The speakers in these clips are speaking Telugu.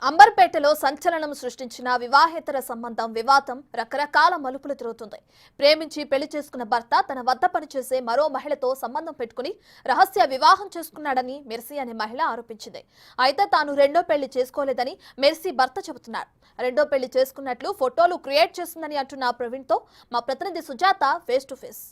అంబర్పేటలో సంచలనం సృష్టించిన వివాహేతర సంబంధం వివాదం రకరకాల మలుపులు తిరుగుతుంది. ప్రేమించి పెళ్లి చేసుకున్న భర్త తన వద్ద పనిచేసే మరో మహిళతో సంబంధం పెట్టుకుని రహస్య వివాహం చేసుకున్నాడని మెర్సీ అనే మహిళ ఆరోపించింది. అయితే తాను రెండో పెళ్లి చేసుకోలేదని మెర్సీ భర్త చెబుతున్నాడు. రెండో పెళ్లి చేసుకున్నట్లు ఫోటోలు క్రియేట్ చేస్తుందని అంటున్న ప్రవీణ్తో మా ప్రతినిధి సుజాత ఫేస్ టు ఫేస్.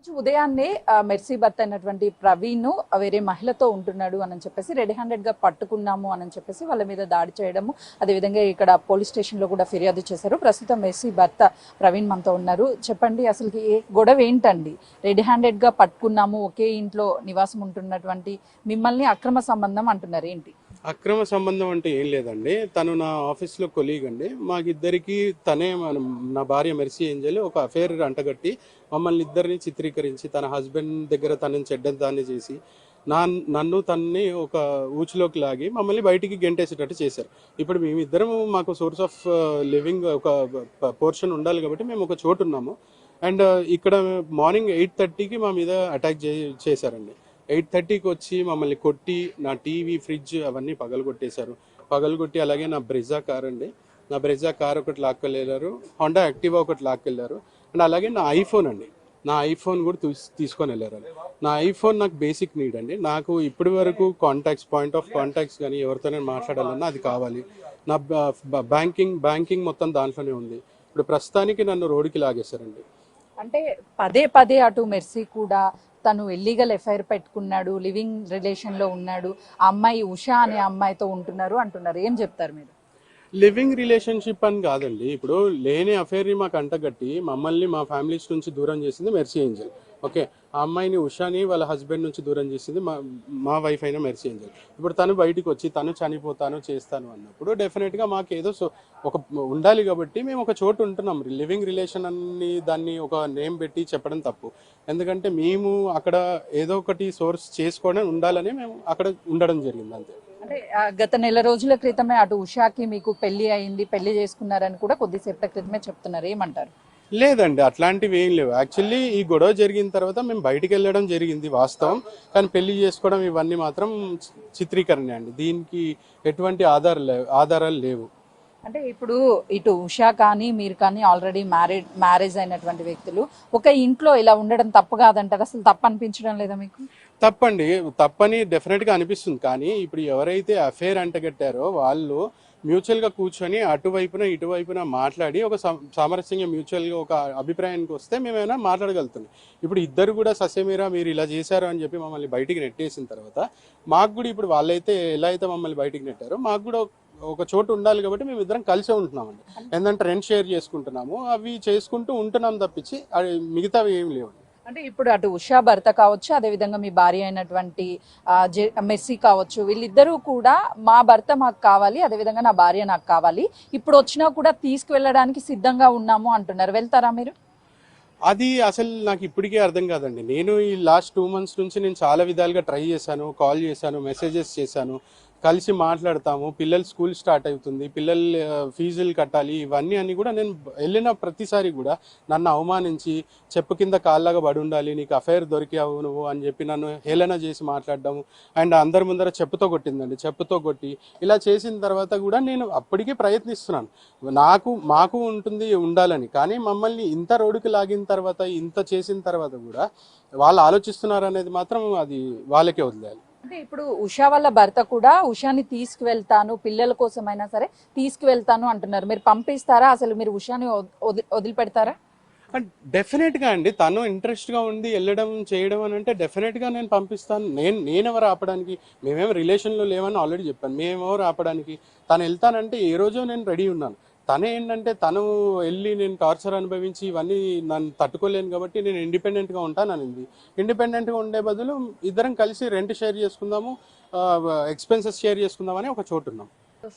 ఉదయాన్నే మెర్సీ భర్త అయినటువంటి ప్రవీణ్ వేరే మహిళతో ఉంటున్నాడు అని చెప్పేసి రెడ్ హ్యాండెడ్ గా పట్టుకున్నాము అని చెప్పేసి వాళ్ళ మీద దాడి చేయడము, అదేవిధంగా ఇక్కడ పోలీస్ స్టేషన్ లో కూడా ఫిర్యాదు చేశారు. ప్రస్తుతం మెర్సీ భర్త ప్రవీణ్ మనతో ఉన్నారు. చెప్పండి, అసలు గొడవ ఏంటండి? రెడ్ హ్యాండెడ్ గా పట్టుకున్నాము, ఒకే ఇంట్లో నివాసం ఉంటున్నటువంటి మిమ్మల్ని అక్రమ సంబంధం అంటున్నారు, ఏంటి? అక్రమ సంబంధం అంటే ఏం లేదండి. తను నా ఆఫీస్లో కొలీగ్ అండి. మాకిద్దరికి తనే నా భార్య మెర్సీ ఏంజల్ ఒక అఫేర్ అంటగట్టి మమ్మల్ని ఇద్దరిని చిత్రీకరించి తన హస్బెండ్ దగ్గర తనని చెడ్డదాన్ని చేసి నన్ను తన్ని ఒక ఊచులోకి లాగి మమ్మల్ని బయటికి గెంటేసేటట్టు చేశారు. ఇప్పుడు మేమిద్దరం మాకు సోర్స్ ఆఫ్ లివింగ్ ఒక పోర్షన్ ఉండాలి కాబట్టి మేము ఒక చోటు ఉన్నాము. అండ్ ఇక్కడ మార్నింగ్ 8:30కి మా మీద అటాక్ చేశారండి. 8:30కి వచ్చి మమ్మల్ని కొట్టి నా టీవీ, ఫ్రిడ్జ్ అవన్నీ పగలగొట్టేశారు. పగలగొట్టి అలాగే నా బ్రెజా కార్ అండి, నా బ్రెజా కార్ ఒకటి లాక్కెళ్ళారు, హోండా యాక్టివా ఒకటి లాక్కెళ్ళారు. అండ్ అలాగే నా ఐఫోన్ అండి, నా ఐఫోన్ కూడా తీసుకొని వెళ్ళారు. నా ఐఫోన్ నాకు బేసిక్ నీడ్ అండి. నాకు ఇప్పటి వరకు కాంటాక్ట్స్, పాయింట్ ఆఫ్ కాంటాక్ట్స్ కానీ ఎవరితోనే మాట్లాడాలన్నా అది కావాలి. నా బ్యాంకింగ్ మొత్తం దాంట్లోనే ఉంది. ఇప్పుడు ప్రస్తుతానికి నన్ను రోడ్డుకి లాగేశారండి. అంటే పదే పదే అటు మెర్సీ కూడా తను ఇల్లీగల్ ఎఫ్ఐఆర్ పెట్టుకున్నాడు, లివింగ్ రిలేషన్ లో ఉన్నాడు, ఆ అమ్మాయి ఉషా అనే అమ్మాయితో ఉంటున్నారు అంటున్నారు. ఏం చెప్తారు మీరు? లివింగ్ రిలేషన్షిప్ అని కాదండి. ఇప్పుడు లేని అఫేర్ని మాకు అంటగట్టి మమ్మల్ని మా ఫ్యామిలీస్ నుంచి దూరం చేసింది మెర్సీ ఏంజల్. ఓకే, ఆ అమ్మాయిని ఉషాని వాళ్ళ హస్బెండ్ నుంచి దూరం చేసింది మా వైఫ్ అయిన మెర్సీ ఏంజల్. ఇప్పుడు తను బయటకు వచ్చి తను చనిపోతాను చేస్తాను అన్నప్పుడు డెఫినెట్గా మాకు ఏదో ఒక ఉండాలి కాబట్టి మేము ఒక చోటు ఉంటున్నాం. లివింగ్ రిలేషన్ అని దాన్ని ఒక నేమ్ పెట్టి చెప్పడం తప్పు. ఎందుకంటే మేము అక్కడ ఏదో ఒకటి సోర్స్ చేసుకోవడం ఉండాలని మేము అక్కడ ఉండడం జరిగింది, అంతే. అంటే గత నెల రోజుల క్రితమే అటు ఉషాకి మీకు పెళ్లి అయింది, పెళ్లి చేసుకున్నారని కూడా కొద్దిసేపటి క్రితమే చెప్తున్నారు, ఏమంటారు? లేదండి, అట్లాంటివి ఏం లేవు. యాక్చువల్లీ ఈ గొడవ జరిగిన తర్వాత మేము బయటికి వెళ్ళడం జరిగింది వాస్తవం, కానీ పెళ్లి చేసుకోవడం ఇవన్నీ మాత్రం చిత్రీకరణ అండి. దీనికి ఎటువంటి ఆధారాలు లేవు. అంటే ఇప్పుడు ఇటు ఉషా కానీ మీరు కానీ ఆల్రెడీ మ్యారేజ్ అయినటువంటి వ్యక్తులు ఒక ఇంట్లో ఇలా ఉండడం తప్పు కాదంటారు? అసలు తప్పు అనిపించడం లేదా మీకు? తప్పండి, తప్పని డెఫినెట్గా అనిపిస్తుంది. కానీ ఇప్పుడు ఎవరైతే అఫేర్ అంటగట్టారో వాళ్ళు మ్యూచువల్గా కూర్చొని అటువైపున ఇటువైపున మాట్లాడి ఒక సామరస్యంగా మ్యూచువల్గా ఒక అభిప్రాయానికి వస్తే మేమైనా మాట్లాడగలుగుతున్నాం. ఇప్పుడు ఇద్దరు కూడా ససేమీరా మీరు ఇలా చేశారు అని చెప్పి మమ్మల్ని బయటికి నెట్టేసిన తర్వాత మాకు కూడా ఇప్పుడు వాళ్ళైతే ఎలా అయితే మమ్మల్ని బయటికి నెట్టారో మాకు కూడా ఒక చోటు ఉండాలి కాబట్టి మేము ఇద్దరం కలిసే ఉంటున్నామండి. ఏంటంటే రెంట్ షేర్ చేసుకుంటున్నాము, అవి చేసుకుంటూ ఉంటున్నాం తప్పించి మిగతావి ఏమి లేవు. అంటే ఇప్పుడు అటు ఉషా భర్త కావచ్చు, అదేవిధంగా మీ భార్య అయినటువంటి మెర్సీ కావచ్చు, వీళ్ళిద్దరూ కూడా మా భర్త మాకు కావాలి, అదేవిధంగా నా భార్య నాకు కావాలి, ఇప్పుడు వచ్చినా కూడా తీసుకువెళ్ళడానికి సిద్ధంగా ఉన్నాము అంటున్నారు. వెళ్తారా మీరు? అది అసలు నాకు ఇప్పటికే అర్థం కాదండి. నేను ఈ లాస్ట్ 2 months నుంచి నేను చాలా విధాలుగా ట్రై చేశాను, కాల్ చేశాను, మెసేజెస్ చేశాను, కలిసి మాట్లాడతాము. పిల్లలు స్కూల్ స్టార్ట్ అవుతుంది, పిల్లలు ఫీజులు కట్టాలి, ఇవన్నీ అన్నీ కూడా నేను వెళ్ళిన ప్రతిసారి కూడా నన్ను అవమానించి చెప్పు కింద కాళ్ళగా పడి ఉండాలి, నీకు అఫైర్ దొరికావు నువ్వు అని చెప్పి నన్ను హేళన చేసి మాట్లాడడం. అండ్ అందరి ముందర చెప్పుతో కొట్టిందండి, చెప్పుతో కొట్టి ఇలా చేసిన తర్వాత కూడా నేను అప్పటికీ ప్రయత్నిస్తున్నాను, మాకు ఉంటుంది ఉండాలని. కానీ మమ్మల్ని ఇంత రోడ్డుకి లాగిన తర్వాత, ఇంత చేసిన తర్వాత కూడా వాళ్ళు ఆలోచిస్తున్నారు అనేది మాత్రం అది వాళ్ళకే వదిలేయాలి. అంటే ఇప్పుడు ఉషా వాళ్ళ భర్త కూడా ఉషాని తీసుకువెళ్తాను, పిల్లల కోసమైనా సరే తీసుకువెళ్తాను అంటున్నారు. మీరు పంపిస్తారా? అసలు మీరు ఉషాని వదిలిపెడతారా? డెఫినెట్గా అండి, తను ఇంట్రెస్ట్గా ఉండి వెళ్ళడం చేయడం అని అంటే డెఫినెట్గా నేను పంపిస్తాను. నేనెవరు ఆపడానికి? మేమేమో రిలేషన్లో లేవని ఆల్రెడీ చెప్పాను. మేమెవరు ఆపడానికి? తను వెళ్తానంటే ఏ రోజో నేను రెడీ ఉన్నాను. తనే ఏంటంటే తను వెళ్ళి నేను టార్చర్ అనుభవించి ఇవన్నీ నన్ను తట్టుకోలేను కాబట్టి నేను ఇండిపెండెంట్గా ఉంటాననింది. ఇండిపెండెంట్గా ఉండే బదులు ఇద్దరం కలిసి రెంట్ షేర్ చేసుకుందాము, ఎక్స్పెన్సెస్ షేర్ చేసుకుందామని ఒక చోటు ఉన్నాం.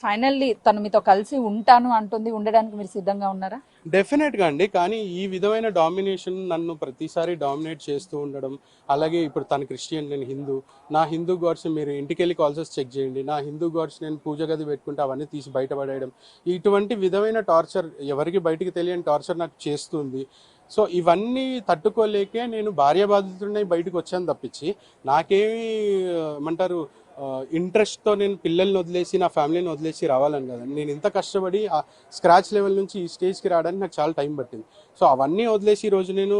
ఫైనల్లీ తను మీతో కలిసి ఉంటాను అంటుంది, ఉండడానికి మీరు సిద్ధంగా ఉన్నారా? డెఫినెట్గా అండి. కానీ ఈ విధమైన డామినేషన్ నన్ను ప్రతిసారి డామినేట్ చేస్తూ ఉండడం, అలాగే ఇప్పుడు తను క్రిస్టియన్, నేను హిందూ, నా హిందూ గాడ్స్ మీరు ఇంటికి వెళ్ళి కాల్సెస్ చెక్ చేయండి, నా హిందూ గాడ్స్ నేను పూజ గది పెట్టుకుంటే అవన్నీ తీసి బయటపడేయడం, ఇటువంటి విధమైన టార్చర్, ఎవరికి బయటికి తెలియని టార్చర్ నాకు చేస్తుంది. సో ఇవన్నీ తట్టుకోలేకే నేను భార్య బాధితుడిని బయటకు వచ్చాను తప్పించి నాకేమి ఏమంటారు ఇంట్రెస్ట్తో నేను పిల్లల్ని వదిలేసి నా ఫ్యామిలీని వదిలేసి రావాలని కదండి. నేను ఇంత కష్టపడి ఆ స్క్రాచ్ లెవెల్ నుంచి ఈ స్టేజ్కి రావడానికి నాకు చాలా టైం పట్టింది. సో అవన్నీ వదిలేసి ఈరోజు నేను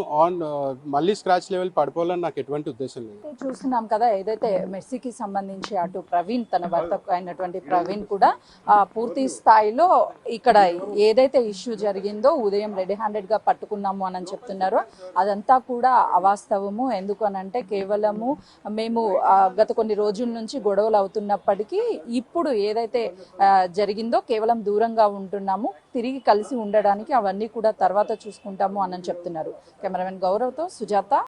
మళ్ళీ స్క్రాచ్ లెవెల్ పడిపోవాలని నాకు ఎటువంటి ఉద్దేశం లేదు. చూస్తున్నాం కదా, ఏదైతే మెర్సీకి సంబంధించి అటు ప్రవీణ్ తన భర్త అయినటువంటి ప్రవీణ్ కూడా పూర్తి స్థాయిలో ఇక్కడ ఏదైతే ఇష్యూ జరిగిందో ఉదయం రెడీ హ్యాండెడ్ గా పట్టుకున్నాము అని చెప్తున్నారో అదంతా కూడా అవాస్తవము. ఎందుకు అనంటే కేవలము మేము గత కొన్ని రోజుల నుంచి గొడవలు అవుతున్నప్పటికీ ఇప్పుడు ఏదైతే జరిగిందో కేవలం దూరంగా ఉంటున్నాము, తిరిగి కలిసి ఉండడానికి అవన్నీ కూడా తర్వాత చూసుకుంటాము అని చెప్తున్నారు. కెమెరామెన్ గౌరవ్తో సుజాత,